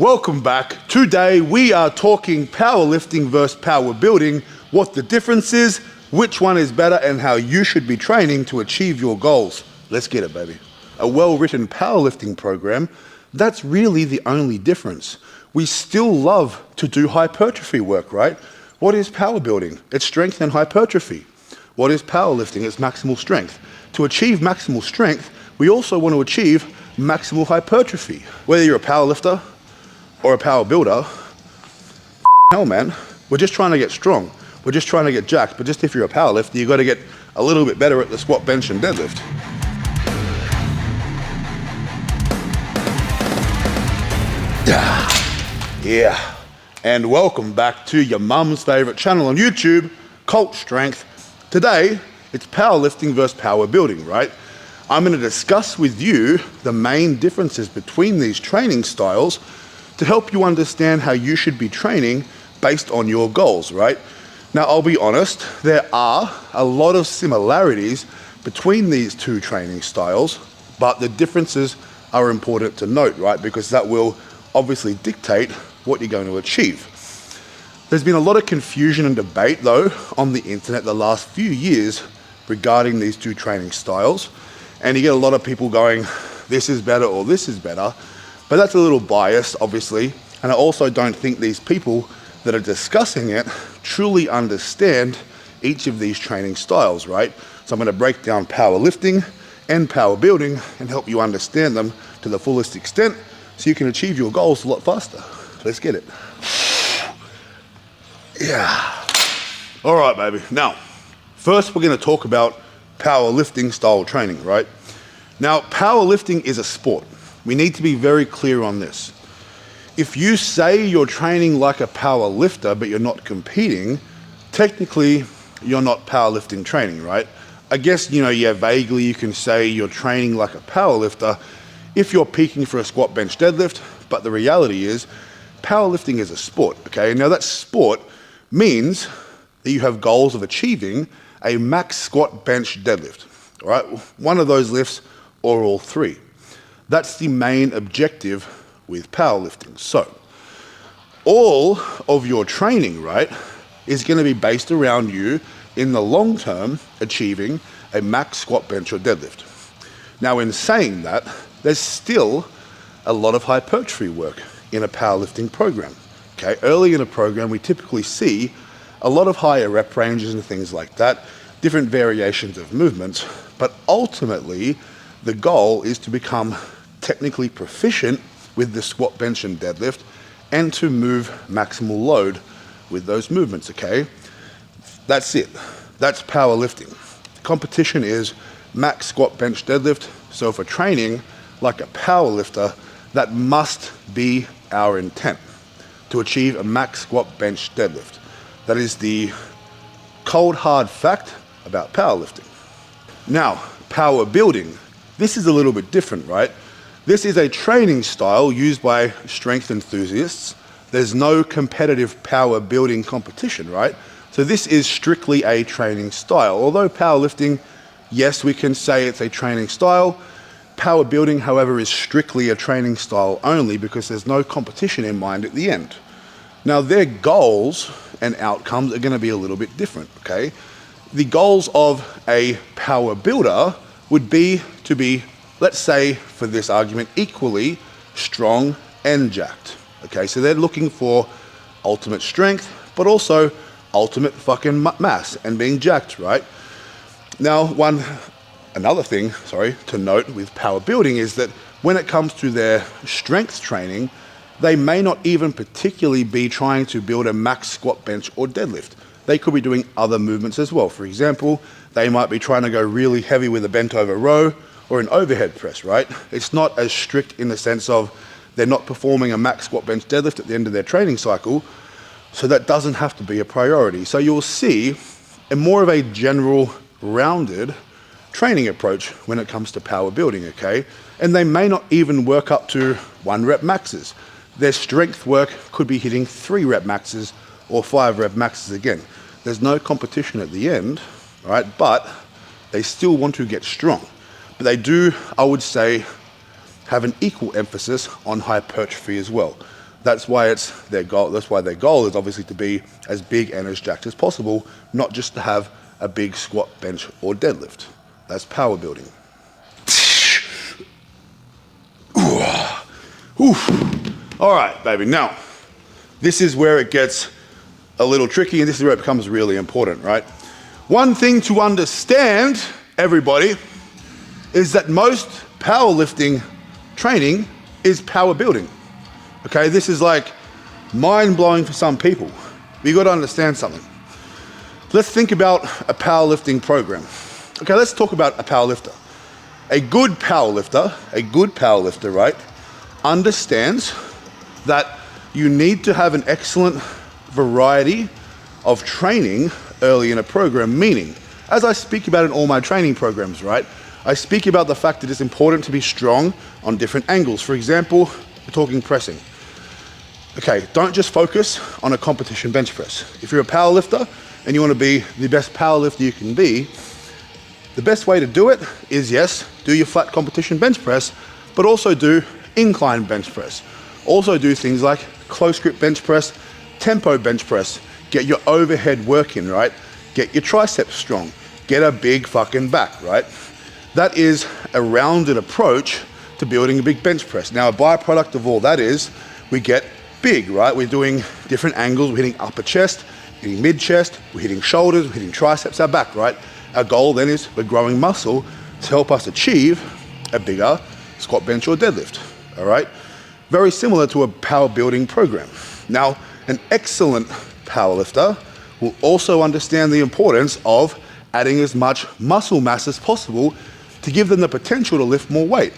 Welcome back. Today we are talking powerlifting versus power building, what the difference is, which one is better, and how you should be training to achieve your goals. Let's get it, baby. A well-written powerlifting program, that's really the only difference. We still love to do hypertrophy work, right? What is power building? It's strength and hypertrophy. What is powerlifting? It's maximal strength. To achieve maximal strength, we also want to achieve maximal hypertrophy. Whether you're a powerlifter or a power builder, hell man, we're just trying to get strong. We're just trying to get jacked. But just if you're a powerlifter, you got to get a little bit better at the squat, bench, and deadlift. Yeah. And welcome back to your mum's favorite channel on YouTube, Cult Strength. Today, it's powerlifting versus power building, right? I'm going to discuss with you the main differences between these training styles to help you understand how you should be training based on your goals, right? Now, I'll be honest, there are a lot of similarities between these two training styles, but the differences are important to note, right? Because that will obviously dictate what you're going to achieve. There's been a lot of confusion and debate, though, on the internet the last few years regarding these two training styles. And you get a lot of people going, this is better or this is better. But that's a little biased, obviously. And I also don't think these people that are discussing it truly understand each of these training styles, right? So I'm going to break down powerlifting and power building and help you understand them to the fullest extent so you can achieve your goals a lot faster. Let's get it. Yeah. All right, baby. Now, first we're going to talk about powerlifting style training, right? Now, powerlifting is a sport. We need to be very clear on this. If you say you're training like a power lifter, but you're not competing, technically you're not powerlifting training, right? I guess, vaguely you can say you're training like a power lifter if you're peaking for a squat, bench, deadlift, but the reality is powerlifting is a sport, okay? Now that sport means that you have goals of achieving a max squat, bench, deadlift, all right? One of those lifts or all three. That's the main objective with powerlifting. So, all of your training, right, is going to be based around you in the long term achieving a max squat, bench, or deadlift. Now, in saying that, there's still a lot of hypertrophy work in a powerlifting program. Okay, early in a program, we typically see a lot of higher rep ranges and things like that, different variations of movements, but ultimately, the goal is to become technically proficient with the squat, bench, and deadlift, and to move maximal load with those movements, okay? That's it. That's powerlifting. Competition is max squat, bench, deadlift. So for training like a powerlifter, that must be our intent, to achieve a max squat, bench, deadlift. That is the cold, hard fact about powerlifting. Now, power building. This is a little bit different, right? This is a training style used by strength enthusiasts. There's no competitive power building competition, right? So this is strictly a training style. Although powerlifting, yes, we can say it's a training style. Power building, however, is strictly a training style only because there's no competition in mind at the end. Now, their goals and outcomes are going to be a little bit different, okay? The goals of a power builder would be to be, let's say, for this argument, equally strong and jacked. Okay, so they're looking for ultimate strength, but also ultimate fucking mass and being jacked, right? Now, another thing to note with power building is that when it comes to their strength training, they may not even particularly be trying to build a max squat, bench, or deadlift. They could be doing other movements as well. For example, they might be trying to go really heavy with a bent over row or an overhead press, right? It's not as strict in the sense of they're not performing a max squat, bench, deadlift at the end of their training cycle, so that doesn't have to be a priority. So you'll see a more of a general, rounded training approach when it comes to power building, okay? And they may not even work up to 1 rep maxes. Their strength work could be hitting 3 rep maxes or 5 rep maxes again. There's no competition at the end, right? But they still want to get strong. But they do, I would say, have an equal emphasis on hypertrophy as well. That's why it's their goal. That's why their goal is obviously to be as big and as jacked as possible, not just to have a big squat, bench, or deadlift. That's power building. All right, baby. Now, this is where it gets a little tricky, and this is where it becomes really important, right? One thing to understand, everybody, is that most powerlifting training is power building. Okay, this is like mind-blowing for some people. But you got to understand something. Let's think about a powerlifting program. Okay, let's talk about a powerlifter. A good powerlifter, right, understands that you need to have an excellent variety of training early in a program, meaning, as I speak about in all my training programs, right, I speak about the fact that it's important to be strong on different angles. For example, we're talking pressing. Okay, don't just focus on a competition bench press. If you're a powerlifter and you want to be the best powerlifter you can be, the best way to do it is, yes, do your flat competition bench press, but also do incline bench press. Also do things like close grip bench press, tempo bench press, get your overhead work in, right? Get your triceps strong, get a big fucking back, right? That is a rounded approach to building a big bench press. Now, a byproduct of all that is we get big, right? We're doing different angles. We're hitting upper chest, hitting mid chest, we're hitting shoulders, we're hitting triceps, our back, right? Our goal then is we're growing muscle to help us achieve a bigger squat, bench, or deadlift, all right? Very similar to a power building program. Now, an excellent powerlifter will also understand the importance of adding as much muscle mass as possible to give them the potential to lift more weight,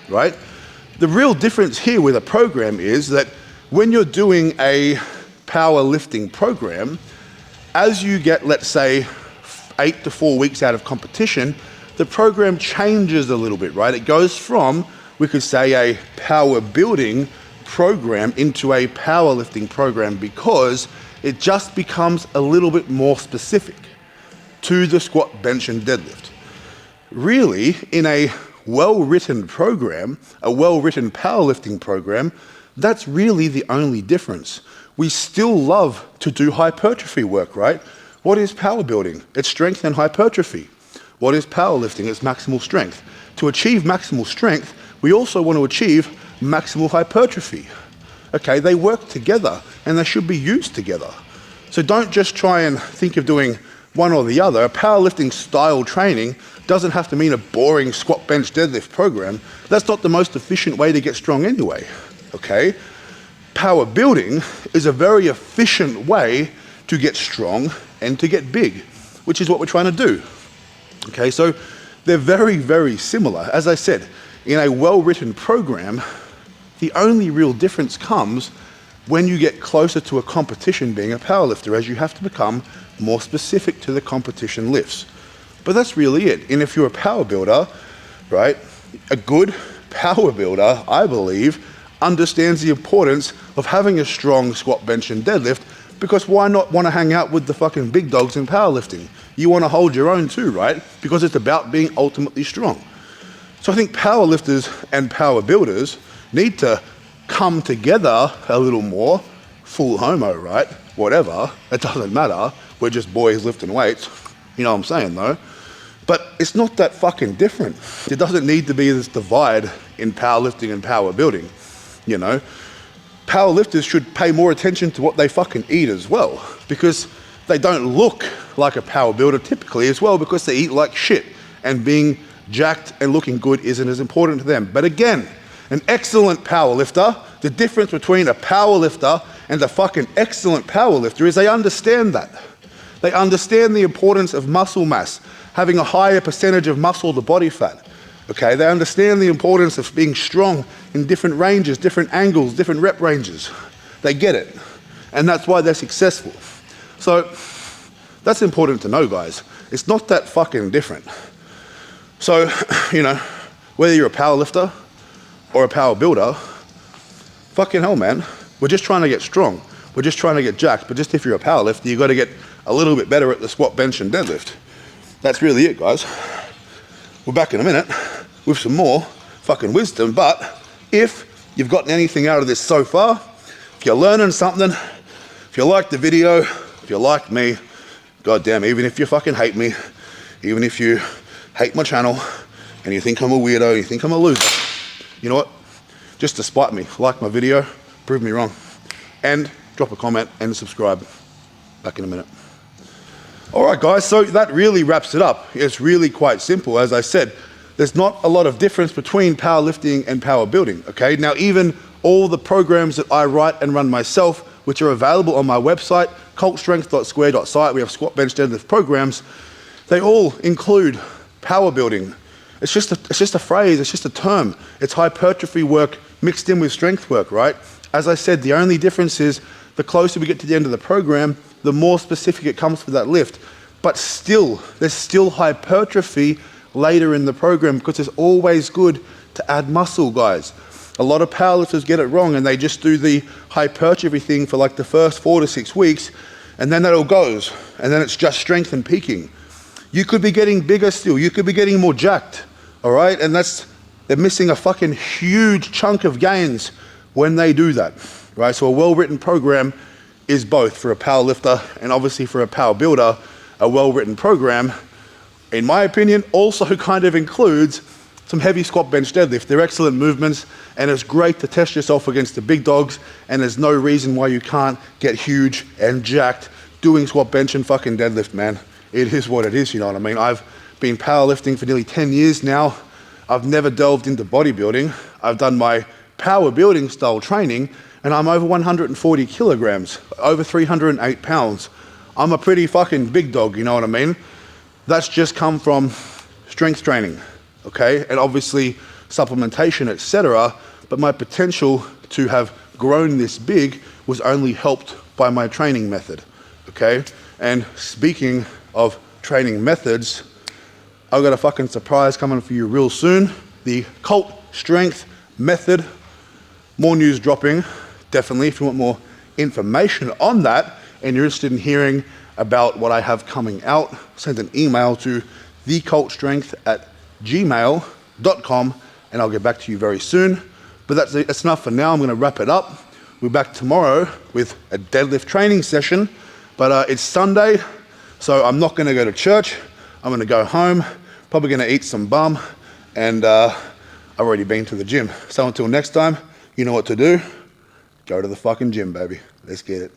right? The real difference here with a program is that when you're doing a powerlifting program, as you get, let's say, 8 to 4 weeks out of competition, the program changes a little bit, right? It goes from, we could say, a power building program into a powerlifting program because it just becomes a little bit more specific to the squat, bench, and deadlift. Really, in a well-written program, a well-written powerlifting program, that's really the only difference. We still love to do hypertrophy work, right? What is power building? It's strength and hypertrophy. What is powerlifting? It's maximal strength. To achieve maximal strength, we also want to achieve maximal hypertrophy. Okay, they work together and they should be used together. So don't just try and think of doing one or the other. A powerlifting style training doesn't have to mean a boring squat, bench, deadlift program. That's not the most efficient way to get strong anyway, okay? Power building is a very efficient way to get strong and to get big, which is what we're trying to do. Okay, so they're very, very similar. As I said, in a well-written program, the only real difference comes when you get closer to a competition being a powerlifter, as you have to become more specific to the competition lifts. But that's really it. And if you're a power builder, right, a good power builder, I believe, understands the importance of having a strong squat, bench, and deadlift, because why not want to hang out with the fucking big dogs in powerlifting? You want to hold your own too, right? Because it's about being ultimately strong. So I think powerlifters and power builders need to come together a little more, full homo, right? Whatever, it doesn't matter. We're just boys lifting weights. You know what I'm saying though? But it's not that fucking different. There doesn't need to be this divide in powerlifting and power building, you know? Powerlifters should pay more attention to what they fucking eat as well, because they don't look like a power builder typically as well, because they eat like shit, and being jacked and looking good isn't as important to them. But again, an excellent powerlifter, the difference between a powerlifter and a fucking excellent powerlifter is they understand that. They understand the importance of muscle mass, having a higher percentage of muscle to body fat. Okay, they understand the importance of being strong in different ranges, different angles, different rep ranges. They get it, and that's why they're successful. So that's important to know, guys. It's not that fucking different. So, you know, whether you're a powerlifter or a power builder, fucking hell, man, we're just trying to get strong. We're just trying to get jacked. But just if you're a powerlifter, you got to get a little bit better at the squat, bench, and deadlift. That's really it, guys. We're back in a minute with some more fucking wisdom. But if you've gotten anything out of this so far, if you're learning something, if you like the video, if you like me, goddamn, even if you fucking hate me, even if you hate my channel and you think I'm a weirdo, you think I'm a loser, you know what? Just to spite me, like my video, prove me wrong, and drop a comment and subscribe. Back in a minute. All right, guys, so that really wraps it up. It's really quite simple. As I said, there's not a lot of difference between powerlifting and power building, okay? Now, even all the programs that I write and run myself, which are available on my website, cultstrength.square.site, we have squat, bench, deadlift programs, they all include power building. It's just a phrase, it's just a term. It's hypertrophy work mixed in with strength work, right? As I said, the only difference is the closer we get to the end of the program, the more specific it comes for that lift. But still, there's still hypertrophy later in the program because it's always good to add muscle, guys. A lot of powerlifters get it wrong and they just do the hypertrophy thing for like the first 4 to 6 weeks, and then that all goes, and then it's just strength and peaking. You could be getting bigger still, you could be getting more jacked, all right? And they're missing a fucking huge chunk of gains when they do that, right? So a well-written program is both for a power lifter and obviously for a power builder. A well-written program, in my opinion, also kind of includes some heavy squat, bench, deadlift. They're excellent movements and it's great to test yourself against the big dogs, and there's no reason why you can't get huge and jacked doing squat, bench and fucking deadlift, man. It is what it is, you know what I mean? I've been powerlifting for nearly 10 years now. I've never delved into bodybuilding. I've done my power building style training and I'm over 140 kilograms, over 308 pounds. I'm a pretty fucking big dog, you know what I mean? That's just come from strength training, okay? And obviously supplementation, etc. But my potential to have grown this big was only helped by my training method, okay? And speaking of training methods, I've got a fucking surprise coming for you real soon. The Cult Strength Method. More news dropping. Definitely, if you want more information on that and you're interested in hearing about what I have coming out, send an email to thecultstrength@gmail.com and I'll get back to you very soon. But that's enough for now. I'm gonna wrap it up. We're back tomorrow with a deadlift training session, but it's Sunday, so I'm not gonna go to church. I'm gonna go home, probably gonna eat some bum, and I've already been to the gym. So until next time, you know what to do. Go to the fucking gym, baby. Let's get it.